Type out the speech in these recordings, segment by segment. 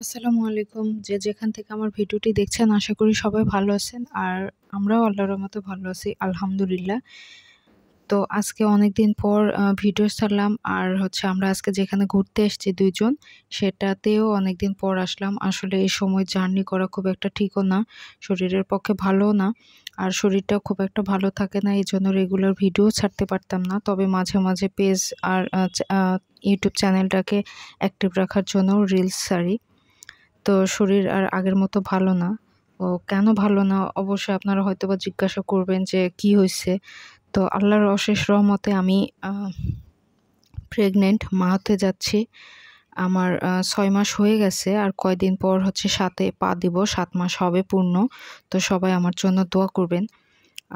আসসালামু আলাইকুম। যে যেখান থেকে আমার ভিডিওটি দেখছেন আশা করি সবাই ভালো আছেন। আর আমরাও আল্লাহর রহমতে ভালো আছি আলহামদুলিল্লাহ। তো আজকে অনেকদিন পর ভিডিও ছাড়লাম। আর আমরা আজকে যেখানে ঘুরতে এসেছি ২ জন, সেটাতেও অনেকদিন পর আসলাম। আসলে এই সময় জার্নি করা খুব একটা ঠিকও না, শরীরের পক্ষে ভালোও না। আর শরীরটাও খুব একটা ভালো থাকে না। এজন্য রেগুলার ভিডিও ছাড়তে পারতাম না। তবে মাঝে, মাঝে পেজ আর ইউটিউব চ্যানেলটাকে অ্যাক্টিভ রাখার জন্য রিলস ছাড়ি। তো শরীর আর আগের মতো ভালো না। কেন ভালো না? অবশ্যই আপনারা হয়তোবা জিজ্ঞাসা করবেন যে কি হইছে? তো আল্লাহর অশেষ রহমতে আমি প্রেগনেন্ট, মা হতে যাচ্ছি। আমার ৬ মাস হয়ে গেছে। আর কয়দিন পর ৭ এ পা দিব। ৭ মাস হবে পূর্ণ। তো সবাই আমার জন্য দোয়া করবেন।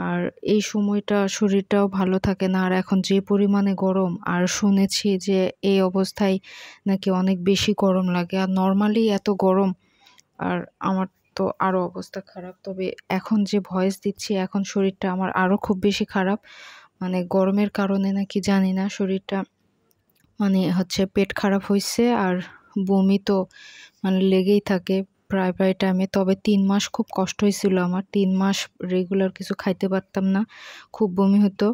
আর এই সময়টা শরীরটাও ভালো থাকে না। আর এখন যে পরিমাণে গরম, আর শুনেছি যে এই অবস্থায় নাকি অনেক বেশি গরম লাগে। আর নরমালি এত গরম, আর আমার তো আরও অবস্থা খারাপ। তবে এখন যে ভয়েস দিচ্ছি, এখন শরীরটা আমার আরও খুব বেশি খারাপ। মানে গরমের কারণে নাকি জানি না শরীরটা পেট খারাপ হইছে। আর বমি তো লেগেই থাকে প্রায় টাইমে। তবে ৩ মাস খুব কষ্ট হয়েছিল আমার। ৩ মাস রেগুলার কিছু খাইতে পারতাম না। খুব বমি হতো।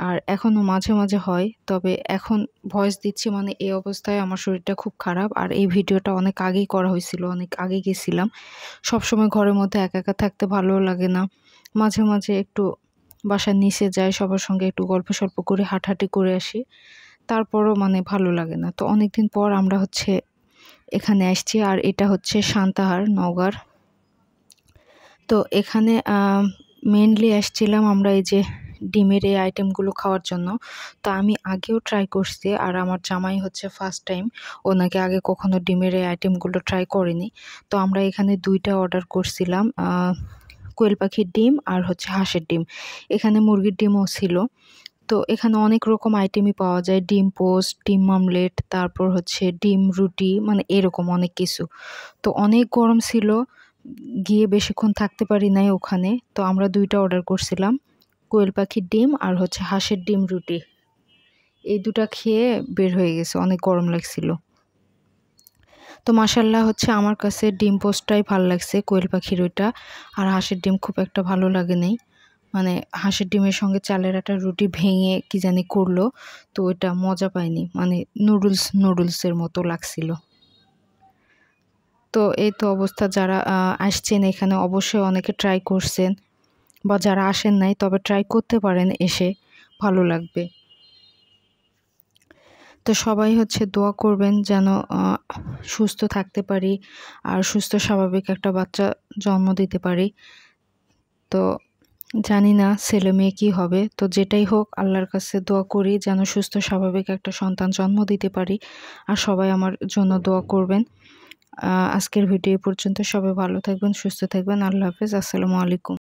আর এখনও মাঝে, মাঝে হয়। তবে এখন ভয়েস দিচ্ছি এই অবস্থায় আমার শরীরটা খুব খারাপ। আর এই ভিডিওটা অনেক আগেই করা হয়েছিল, অনেক আগে গেছিলাম। সবসময় ঘরের মধ্যে একা, একা থাকতে ভালোও লাগে না। মাঝে, মাঝে একটু বাসার নিচে যাই, সবার সঙ্গে একটু গল্প-সল্প করে হাঁটাহাঁটি করে আসি। তারপরও ভালো লাগে না। তো অনেকদিন পর আমরা এখানে আসছি। আর এটা সান্তাহার, নওগাঁর। তো এখানে মেইনলি আসছিলাম আমরা এই যে ডিমের এই আইটেমগুলো খাওয়ার জন্য। তো আমি আগেও ট্রাই করছি। আর আমার জামাই ফার্স্ট টাইম। ও নাকি আগে কখনো ডিমের এই আইটেমগুলো ট্রাই করেনি। তো আমরা এখানে ২ টা অর্ডার করছিলাম। কোয়েল পাখির ডিম আর হাঁসের ডিম। এখানে মুরগির ডিমও ছিল। তো এখানে অনেক রকম আইটেমই পাওয়া যায়। ডিম পোস্ট, ডিম মামলেট, তারপর ডিম রুটি, এরকম অনেক কিছু। তো অনেক গরম ছিল। গিয়ে বেশিক্ষণ থাকতে পারি নাই ওখানে। তো আমরা ২ টা অর্ডার করছিলাম। কোয়েল পাখির ডিম আর হাঁসের ডিম রুটি। এই ২ টা খেয়ে বের হয়ে গেছে। অনেক গরম লাগছিল। তো মাশাআল্লাহ আমার কাছে ডিম পোস্টটাই ভাল লাগছে, কোয়েল পাখির ওইটা। আর হাঁসের ডিম খুব একটা ভালো লাগে নাই। হাঁসের ডিমের সঙ্গে চালের আটার রুটি ভেঙে কি জানি করলো। তো ওইটা মজা পাইনি। নুডলসের মতো লাগছিল। তো এই তো অবস্থা। যারা আসছেন এখানে অবশ্যই অনেকে ট্রাই করছেন, বা যারা আসেন নাই তবে ট্রাই করতে পারেন, এসে ভালো লাগবে। তো সবাই দোয়া করবেন যেন সুস্থ থাকতে পারি, আর সুস্থ স্বাভাবিক একটা বাচ্চা জন্ম দিতে পারি। তো জানি না ছেলে মেয়ে কী হবে। তো যেটাই হোক আল্লাহর কাছে দোয়া করি যেন সুস্থ স্বাভাবিক একটা সন্তান জন্ম দিতে পারি। আর সবাই আমার জন্য দোয়া করবেন। আজকের ভিডিও এ পর্যন্ত। সবাই ভালো থাকবেন, সুস্থ থাকবেন। আল্লাহ হাফেজ। আসসালামু আলাইকুম।